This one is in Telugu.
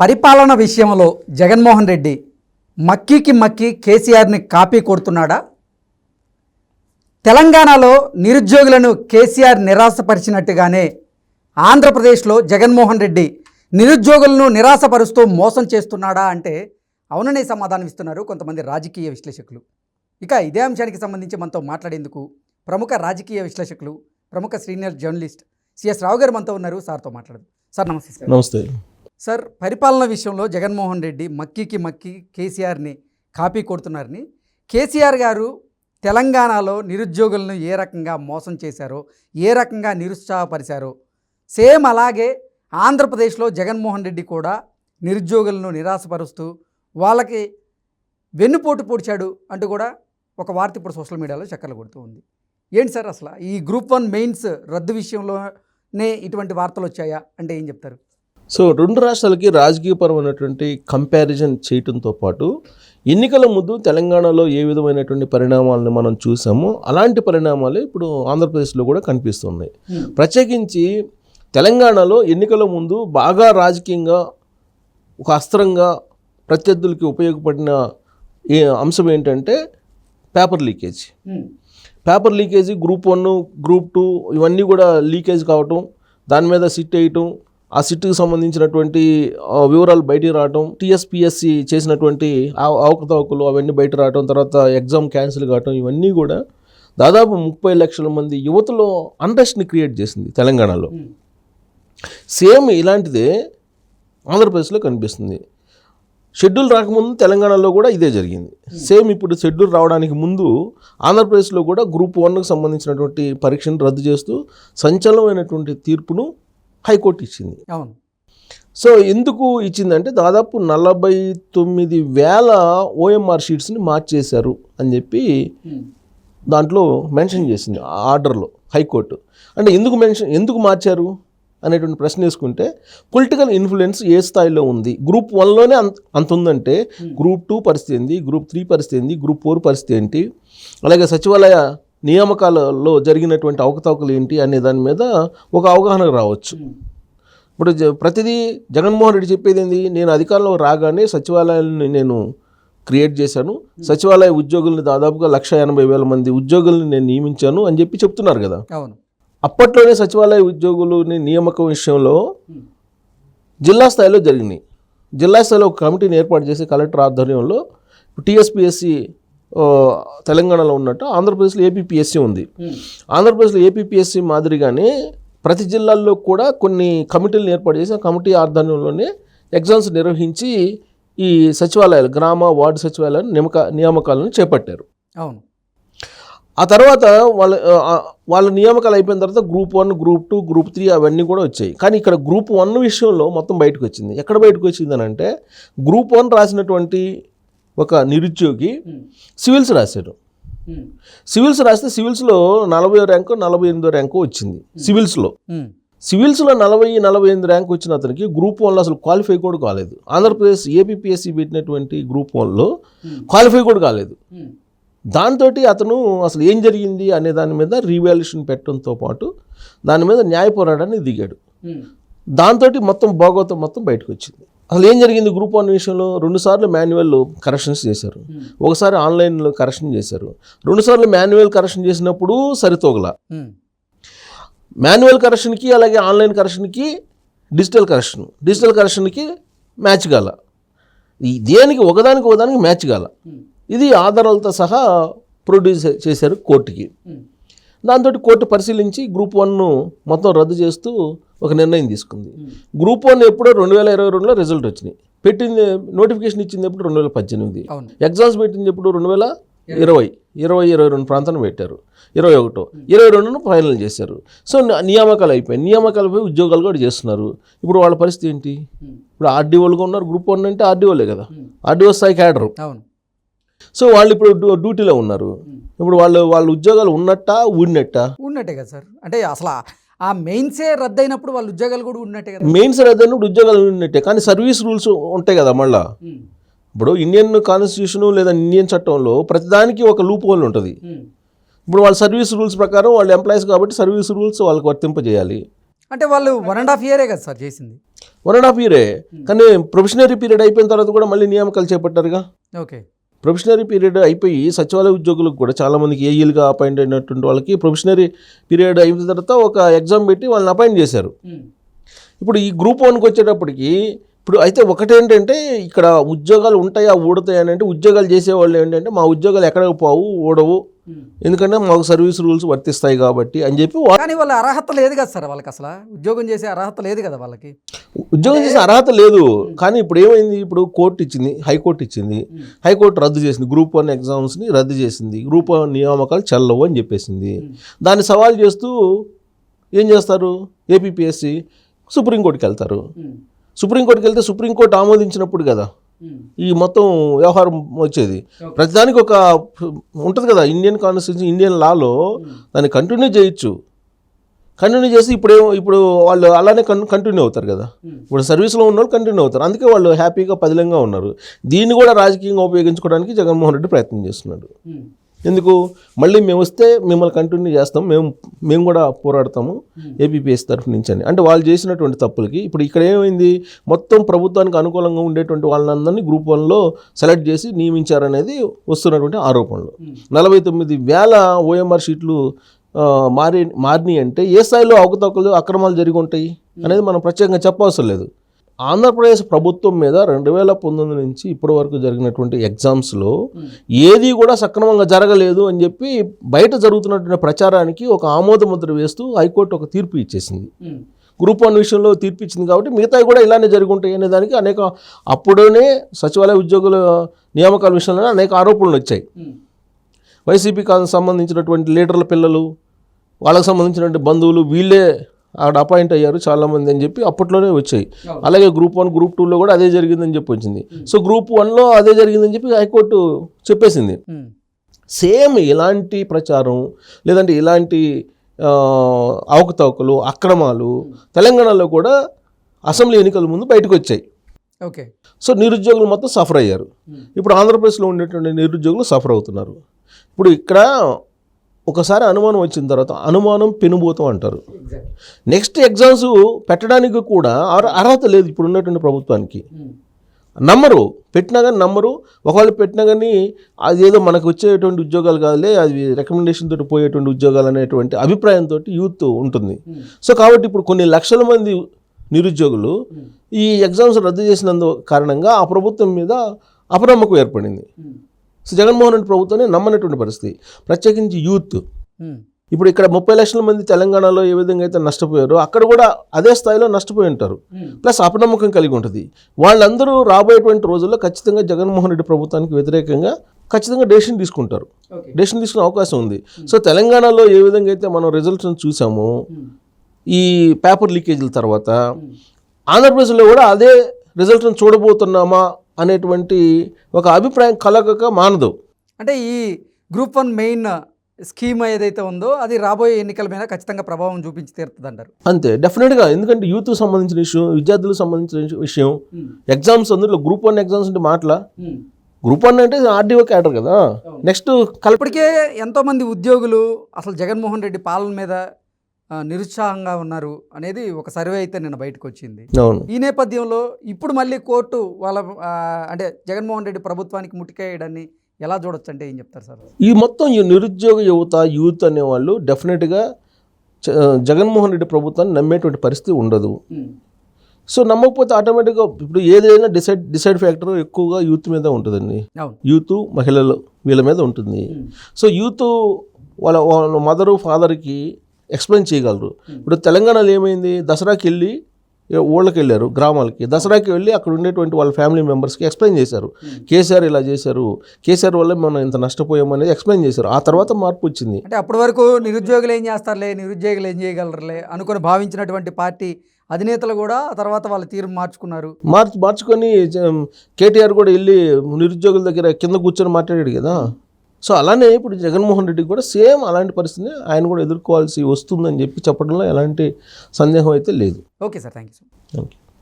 పరిపాలన విషయంలో జగన్మోహన్ రెడ్డి మక్కీకి మక్కి కేసీఆర్ని కాపీ కొడుతున్నాడా? తెలంగాణలో నిరుద్యోగులను కేసీఆర్ నిరాశపరిచినట్టుగానే ఆంధ్రప్రదేశ్లో జగన్మోహన్ రెడ్డి నిరుద్యోగులను నిరాశపరుస్తూ మోసం చేస్తున్నాడా అంటే అవుననే సమాధానం ఇస్తున్నారు కొంతమంది రాజకీయ విశ్లేషకులు. ఇక ఇదే అంశానికి సంబంధించి మనతో మాట్లాడేందుకు ప్రముఖ రాజకీయ విశ్లేషకులు, ప్రముఖ సీనియర్ జర్నలిస్ట్ సిఎస్ రావు గారు మనతో ఉన్నారు. సార్తో మాట్లాడదు. సార్ నమస్తే. సార్ నమస్తే. సార్, పరిపాలన విషయంలో జగన్మోహన్ రెడ్డి మక్కీకి మక్కి కేసీఆర్ని కాపీ కొడుతున్నారని, కేసీఆర్ గారు తెలంగాణలో నిరుద్యోగులను ఏ రకంగా మోసం చేశారో, ఏ రకంగా నిరుత్సాహపరిచారో సేమ్ అలాగే ఆంధ్రప్రదేశ్లో జగన్మోహన్ రెడ్డి కూడా నిరుద్యోగులను నిరాశపరుస్తూ వాళ్ళకి వెన్నుపోటు పొడిచాడు అంటూ కూడా ఒక వార్త ఇప్పుడు సోషల్ మీడియాలో చక్కర్లు కొడుతూ ఉంది. ఏంటి సార్ అసలు ఈ గ్రూప్ 1 మెయిన్స్ రద్దు విషయంలోనే ఇటువంటి వార్తలు వచ్చాయా అంటే ఏం చెప్తారు? సో రెండు రాష్ట్రాలకి రాజకీయపరమైనటువంటి కంపారిజన్ చేయడంతో పాటు ఎన్నికల ముందు తెలంగాణలో ఏ విధమైనటువంటి పరిణామాలను మనం చూసామో అలాంటి పరిణామాలే ఇప్పుడు ఆంధ్రప్రదేశ్లో కూడా కనిపిస్తున్నాయి. ప్రత్యేకించి తెలంగాణలో ఎన్నికల ముందు బాగా రాజకీయంగా ఒక అస్త్రంగా ప్రత్యర్థులకి ఉపయోగపడిన అంశం ఏంటంటే paper leakage. Paper leakage group 1, group 2 ఇవన్నీ కూడా లీకేజ్ కావటం, దాని మీద సిట్ వేయటం, ఆ సిట్కి సంబంధించినటువంటి వివరాలు బయటికి రావటం, టీఎస్పీఎస్సీ చేసినటువంటి అవకతవకలు అవన్నీ బయట రావటం, తర్వాత ఎగ్జామ్ క్యాన్సిల్ కావటం, ఇవన్నీ కూడా దాదాపు 30 లక్షల మంది యువతలో అన్రెస్ట్ని క్రియేట్ చేసింది తెలంగాణలో. సేమ్ ఇలాంటిదే ఆంధ్రప్రదేశ్లో కనిపిస్తుంది. షెడ్యూల్ రాకముందు తెలంగాణలో కూడా ఇదే జరిగింది. సేమ్ ఇప్పుడు షెడ్యూల్ రావడానికి ముందు ఆంధ్రప్రదేశ్లో కూడా గ్రూప్ 1కు సంబంధించినటువంటి పరీక్షను రద్దు చేస్తూ సంచలనమైనటువంటి తీర్పును హైకోర్టు ఇచ్చింది. అవును. సో ఎందుకు ఇచ్చిందంటే దాదాపు 49,000 ఓఎంఆర్ షీట్స్ని మార్చేశారు అని చెప్పి దాంట్లో మెన్షన్ చేసింది ఆర్డర్లో హైకోర్టు. అంటే ఎందుకు మార్చారు అనేటువంటి ప్రశ్న వేసుకుంటే పొలిటికల్ ఇన్ఫ్లుయెన్స్ ఏ స్థాయిలో ఉంది, గ్రూప్ 1లోనే అంత ఉందంటే గ్రూప్ 2 పరిస్థితి ఏంది, గ్రూప్ 3 పరిస్థితి ఏంది, గ్రూప్ 4 పరిస్థితి ఏంటి, అలాగే సచివాలయ నియామకాలలో జరిగినటువంటి అవకతవకలు ఏంటి అనే దాని మీద ఒక అవగాహన రావచ్చు. ఇప్పుడు ప్రతిదీ జగన్మోహన్ రెడ్డి చెప్పేది ఏంది, నేను అధికారంలో రాగానే సచివాలయాలను నేను క్రియేట్ చేశాను, సచివాలయ ఉద్యోగుల్ని దాదాపుగా 180,000 మంది ఉద్యోగుల్ని నేను నియమించాను అని చెప్పి చెప్తున్నారు కదా. అవును. అప్పట్లోనే సచివాలయ ఉద్యోగులని నియామకం విషయంలో జిల్లా స్థాయిలో జరిగినాయి. జిల్లా స్థాయిలో ఒక కమిటీని ఏర్పాటు చేసి కలెక్టర్ ఆధ్వర్యంలో టీఎస్పీఎస్సీ తెలంగాణలో ఉన్నట్టు ఆంధ్రప్రదేశ్లో ఏపీపీఎస్సీ ఉంది. ఆంధ్రప్రదేశ్లో ఏపీపీఎస్సీ మాదిరిగానే ప్రతి జిల్లాల్లో కూడా కొన్ని కమిటీలను ఏర్పాటు చేసి ఆ కమిటీ ఆధ్వర్యంలోనే ఎగ్జామ్స్ నిర్వహించి ఈ సచివాలయాలు, గ్రామ వార్డు సచివాలయాలు నియామకాలను చేపట్టారు. అవును. ఆ తర్వాత వాళ్ళ నియామకాలు అయిపోయిన తర్వాత గ్రూప్ 1, గ్రూప్ 2, గ్రూప్ 3 అవన్నీ కూడా వచ్చాయి. కానీ ఇక్కడ గ్రూప్ 1 విషయంలో మొత్తం బయటకు వచ్చింది. ఎక్కడ బయటకు వచ్చిందని అంటే గ్రూప్ 1 రాసినటువంటి ఒక నిరుద్యోగి సివిల్స్ రాశాడు. సివిల్స్ రాస్తే సివిల్స్లో 40వ ర్యాంకు 48వ ర్యాంకు వచ్చింది. సివిల్స్లో 40-48 ర్యాంక్ వచ్చిన అతనికి గ్రూప్ 1లో అసలు క్వాలిఫై కూడా కాలేదు. ఆంధ్రప్రదేశ్ ఏపీపీఎస్సీ పెట్టినటువంటి గ్రూప్ 1లో క్వాలిఫై కూడా కాలేదు. దాంతో అతను అసలు ఏం జరిగింది అనే దాని మీద రీవాల్యుయేషన్ పెట్టడంతో పాటు దాని మీద న్యాయ పోరాటానికి దిగాడు. దాంతో మొత్తం భాగవతం మొత్తం బయటకు వచ్చింది. అసలు ఏం జరిగింది గ్రూప్ 1 విషయంలో 2 సార్లు మాన్యువల్ కరెక్షన్స్ చేశారు, ఒకసారి ఆన్లైన్లో కరెక్షన్ చేశారు. 2 సార్లు మాన్యువల్ కరెక్షన్ చేసినప్పుడు సరితోగల. మాన్యువల్ కరెక్షన్కి అలాగే ఆన్లైన్ కరెక్షన్కి డిజిటల్ కరెక్షన్కి మ్యాచ్ కాల. దేనికి ఒకదానికి మ్యాచ్ కాల. ఇది ఆధారాలతో సహా ప్రొడ్యూస్ చేశారు కోర్టుకి. దాంతో కోర్టు పరిశీలించి గ్రూప్ 1 మొత్తం రద్దు చేస్తూ ఒక నిర్ణయం తీసుకుంది. గ్రూప్ 1 ఎప్పుడో 2022లో రిజల్ట్ వచ్చినాయి. పెట్టింది నోటిఫికేషన్ ఇచ్చింది ఎప్పుడు 2018. ఎగ్జామ్స్ పెట్టింది ఎప్పుడు 2022 ప్రాంతాన్ని పెట్టారు. 22ను ఫైనల్ చేశారు. సో నియామకాలు అయిపోయి ఉద్యోగాలు కూడా చేస్తున్నారు. ఇప్పుడు వాళ్ళ పరిస్థితి ఏంటి? ఇప్పుడు ఆర్డీఓలుగా ఉన్నారు. గ్రూప్ 1 అంటే ఆర్డీఓలే కదా, ఆర్డీఓ స్థాయి క్యాడరు. సో వాళ్ళు ఇప్పుడు డ్యూటీలో ఉన్నారు. ఇప్పుడు వాళ్ళ ఉద్యోగాలు ఉన్నట్టే కదా సార్. అంటే అసలు ఆ మెయిన్సే రద్దయినప్పుడు వాళ్ళ ఉద్యోగాలు కూడా ఉన్నట్టే కదా. మెయిన్స్ రద్దయినప్పుడు ఉద్యోగాలు ఉన్నట్టే, కానీ సర్వీస్ రూల్స్ ఉంటాయి కదా. మళ్ళీ ఇప్పుడు ఇండియన్ కాన్స్టిట్యూషన్ లేదా ఇండియన్ చట్టంలో ప్రతిదానికి ఒక లూప్ హోల్ ఉంటుంది. ఇప్పుడు వాళ్ళ సర్వీస్ రూల్స్ ప్రకారం వాళ్ళు ఎంప్లాయీస్ కాబట్టి సర్వీస్ రూల్స్ వాళ్ళకి వర్తింపజేయాలి. అంటే వాళ్ళు 1.5 year కదా సార్ చేసింది. 1.5 ఇయరే. కానీ ప్రొఫెషనరీ పీరియడ్ అయిపోయిన తర్వాత కూడా మళ్ళీ నియామకాలు చేపట్టారుగా. ఓకే. ప్రొఫెషనరీ పీరియడ్ అయిపోయి సచివాలయ ఉద్యోగులకు కూడా చాలామందికి ఏఈలుగా అపాయింట్ అయినటువంటి వాళ్ళకి ప్రొఫెషనరీ పీరియడ్ అయిన తర్వాత ఒక ఎగ్జామ్ పెట్టి వాళ్ళని అపాయింట్ చేశారు. ఇప్పుడు ఈ గ్రూప్ 1కి వచ్చేటప్పటికి ఇప్పుడు అయితే ఒకటేంటంటే ఇక్కడ ఉద్యోగాలు ఉంటాయా ఊడతాయి అని అంటే ఉద్యోగాలు చేసేవాళ్ళు ఏంటంటే మా ఉద్యోగాలు ఎక్కడికి పోవు ఊడవు ఎందుకంటే మాకు సర్వీస్ రూల్స్ వర్తిస్తాయి కాబట్టి అని చెప్పి. కానీ వాళ్ళ అర్హత లేదు కదా సార్, వాళ్ళకి అసలు ఉద్యోగం చేసే అర్హత లేదు కదా వాళ్ళకి. ఉద్యోగం చేసే అర్హత లేదు. కానీ ఇప్పుడు ఏమైంది, ఇప్పుడు కోర్టు ఇచ్చింది, హైకోర్టు ఇచ్చింది, హైకోర్టు రద్దు చేసింది, గ్రూప్ 1 ఎగ్జామ్స్ని రద్దు చేసింది, గ్రూప్ 1 నియామకాలు చెల్లవు అని చెప్పేసింది. దాన్ని సవాల్ చేస్తూ ఏం చేస్తారు, ఏపీపీఎస్సీ సుప్రీంకోర్టుకి వెళ్తారు. సుప్రీంకోర్టుకి వెళ్తే సుప్రీంకోర్టు ఆమోదించినప్పుడు కదా ఈ మొత్తం వ్యవహారం వచ్చేది. ప్రతిదానికి ఒక ఉంటుంది కదా, ఇండియన్ కాన్స్టిట్యూషన్ ఇండియన్ లాలో దాన్ని కంటిన్యూ చేయొచ్చు. కంటిన్యూ చేసి ఇప్పుడు వాళ్ళు అలానే కంటిన్యూ అవుతారు కదా. ఇప్పుడు సర్వీస్లో ఉన్న వాళ్ళు కంటిన్యూ అవుతారు. అందుకే వాళ్ళు హ్యాపీగా పదిలంగా ఉన్నారు. దీన్ని కూడా రాజకీయంగా ఉపయోగించుకోవడానికి జగన్మోహన్ రెడ్డి ప్రయత్నం చేస్తున్నాడు. ఎందుకు, మళ్ళీ మేము వస్తే మిమ్మల్ని కంటిన్యూ చేస్తాం, మేము కూడా పోరాడతాము ఏపీపీఎస్ తరఫు నుంచి అని. అంటే వాళ్ళు చేసినటువంటి తప్పులకి ఇప్పుడు ఇక్కడ ఏమైంది, మొత్తం ప్రభుత్వానికి అనుకూలంగా ఉండేటువంటి వాళ్ళందరినీ గ్రూప్ 1లో సెలెక్ట్ చేసి నియమించారనేది వస్తున్నటువంటి ఆరోపణలు. 49,000 ఓఎంఆర్ షీట్లు మారినాయి అంటే ఏ స్థాయిలో అవకతవకలు అక్రమాలు జరిగి ఉంటాయి అనేది మనం ప్రత్యేకంగా చెప్పవసరం లేదు. ఆంధ్రప్రదేశ్ ప్రభుత్వం మీద 2019 నుంచి ఇప్పటి వరకు జరిగినటువంటి ఎగ్జామ్స్లో ఏది కూడా సక్రమంగా జరగలేదు అని చెప్పి బయట జరుగుతున్నటువంటి ప్రచారానికి ఒక ఆమోద ముద్ర వేస్తూ హైకోర్టు ఒక తీర్పు ఇచ్చేసింది. గ్రూప్ 1 విషయంలో తీర్పు ఇచ్చింది కాబట్టి మిగతాయి కూడా ఇలానే జరుగుంటాయి అనే దానికి అప్పుడనే సచివాలయ ఉద్యోగుల నియామకాల విషయంలో అనేక ఆరోపణలు వచ్చాయి. వైసీపీకి సంబంధించినటువంటి లీడర్ల పిల్లలు, వాళ్ళకి సంబంధించినటువంటి బంధువులు వీళ్ళే అక్కడ అపాయింట్ అయ్యారు చాలామంది అని చెప్పి అప్పట్లోనే వచ్చాయి. అలాగే గ్రూప్ 1 గ్రూప్ 2లో కూడా అదే జరిగిందని చెప్పి వచ్చింది. సో గ్రూప్ 1లో అదే జరిగిందని చెప్పి హైకోర్టు చెప్పేసింది. సేమ్ ఇలాంటి ప్రచారం లేదంటే ఇలాంటి అవకతవకలు అక్రమాలు తెలంగాణలో కూడా అసెంబ్లీ ఎన్నికల ముందు బయటకు వచ్చాయి. ఓకే. సో నిరుద్యోగులు మొత్తం సఫర్ అయ్యారు. ఇప్పుడు ఆంధ్రప్రదేశ్లో ఉండేటువంటి నిరుద్యోగులు సఫర్ అవుతున్నారు. ఇప్పుడు ఇక్కడ ఒకసారి అనుమానం వచ్చిన తర్వాత అనుమానం పెనుభూతం అంటారు. నెక్స్ట్ ఎగ్జామ్స్ పెట్టడానికి కూడా అర్హత లేదు ఇప్పుడు ఉన్నటువంటి ప్రభుత్వానికి. నమ్మరు, పెట్టినా కానీ నమ్మరు. ఒకవేళ పెట్టినా కానీ అదేదో మనకు వచ్చేటువంటి ఉద్యోగాలు కాదులే, అది రికమెండేషన్ తోటి పోయేటువంటి ఉద్యోగాలు అనేటువంటి అభిప్రాయంతో యూత్ ఉంటుంది. సో కాబట్టి ఇప్పుడు కొన్ని లక్షల మంది నిరుద్యోగులు ఈ ఎగ్జామ్స్ రద్దు చేసినందు కారణంగా ఆ ప్రభుత్వం మీద అపనమ్మకం ఏర్పడింది. సో జగన్మోహన్ రెడ్డి ప్రభుత్వాన్ని నమ్మనటువంటి పరిస్థితి, ప్రత్యేకించి యూత్. ఇప్పుడు ఇక్కడ 30 లక్షల మంది తెలంగాణలో ఏ విధంగా అయితే నష్టపోయారో అక్కడ కూడా అదే స్థాయిలో నష్టపోయి ఉంటారు. ప్లస్ అపనమ్మకం కలిగి ఉంటుంది. వాళ్ళందరూ రాబోయేటువంటి రోజుల్లో ఖచ్చితంగా జగన్మోహన్ రెడ్డి ప్రభుత్వానికి వ్యతిరేకంగా ఖచ్చితంగా డెసిషన్ తీసుకుంటారు. డెసిషన్ తీసుకునే అవకాశం ఉంది. సో తెలంగాణలో ఏ విధంగా అయితే మనం రిజల్ట్స్ చూసామో ఈ పేపర్ లీకేజీల తర్వాత, ఆంధ్రప్రదేశ్లో కూడా అదే రిజల్ట్ని చూడబోతున్నామా అనేటువంటి ఒక అభిప్రాయం కలగక మానదు. అంటే ఈ గ్రూప్ 1 మెయిన్ స్కీమ్ ఏదైతే ఉందో అది రాబోయే ఎన్నికల మీద ఖచ్చితంగా ప్రభావం చూపించి తీరుతుంది అంటారు. అంతే, డెఫినెట్గా. ఎందుకంటే యూత్ సంబంధించిన విషయం, విద్యార్థులకు సంబంధించిన విషయం, ఎగ్జామ్స్ అందులో గ్రూప్ 1 ఎగ్జామ్స్ అంటే మాటల గ్రూప్ 1 అంటే ఆర్డీఓ క్యాడర్ కదా. నెక్స్ట్ ఇప్పటికే ఎంతోమంది ఉద్యోగులు అసలు జగన్మోహన్ రెడ్డి పాలన మీద నిరుత్సాహంగా ఉన్నారు అనేది ఒక సర్వే అయితే నిన్న బయటకు వచ్చింది. ఈ నేపథ్యంలో ఇప్పుడు మళ్ళీ కోర్టు వాళ్ళ అంటే జగన్మోహన్ రెడ్డి ప్రభుత్వానికి ముట్టికేయడాన్ని ఎలా చూడొచ్చు అంటే ఏం చెప్తారు సార్? ఈ మొత్తం ఈ నిరుద్యోగ యువత యూత్ అనేవాళ్ళు డెఫినెట్గా జగన్మోహన్ రెడ్డి ప్రభుత్వాన్ని నమ్మేటువంటి పరిస్థితి ఉండదు. సో నమ్మకపోతే ఆటోమేటిక్గా ఇప్పుడు ఏదైనా డిసైడ్ ఫ్యాక్టర్ ఎక్కువగా యూత్ మీద ఉంటుందండి. యూత్, మహిళలు వీళ్ళ మీద ఉంటుంది. సో యూత్ వాళ్ళ మదరు ఫాదర్కి ఎక్స్ప్లెయిన్ చేయగలరు. ఇప్పుడు తెలంగాణలో ఏమైంది, దసరాకి వెళ్ళి ఊళ్ళకి వెళ్ళారు, గ్రామాలకి దసరాకి వెళ్ళి అక్కడ ఉండేటువంటి వాళ్ళ ఫ్యామిలీ మెంబర్స్కి ఎక్స్ప్లెయిన్ చేశారు. కేసీఆర్ ఇలా చేశారు, కేసీఆర్ వల్ల మనం ఇంత నష్టపోయాం అనేది ఎక్స్ప్లెయిన్ చేశారు. ఆ తర్వాత మార్పు వచ్చింది. అంటే అప్పటి వరకు నిరుద్యోగులు ఏం చేస్తారులే, నిరుద్యోగులు ఏం చేయగలరులే అనుకుని భావించినటువంటి పార్టీ అధినేతలు కూడా ఆ తర్వాత వాళ్ళ తీరు మార్చుకున్నారు. మార్చుకొని కేటీఆర్ కూడా వెళ్ళి నిరుద్యోగుల దగ్గర కింద కూర్చొని మాట్లాడాడు కదా. సో అలానే ఇప్పుడు జగన్మోహన్ రెడ్డికి కూడా సేమ్ అలాంటి పరిస్థితిని ఆయన కూడా ఎదుర్కోవాల్సి వస్తుందని చెప్పి చెప్పడంలో ఎలాంటి సందేహం అయితే లేదు. Okay sir, thank you.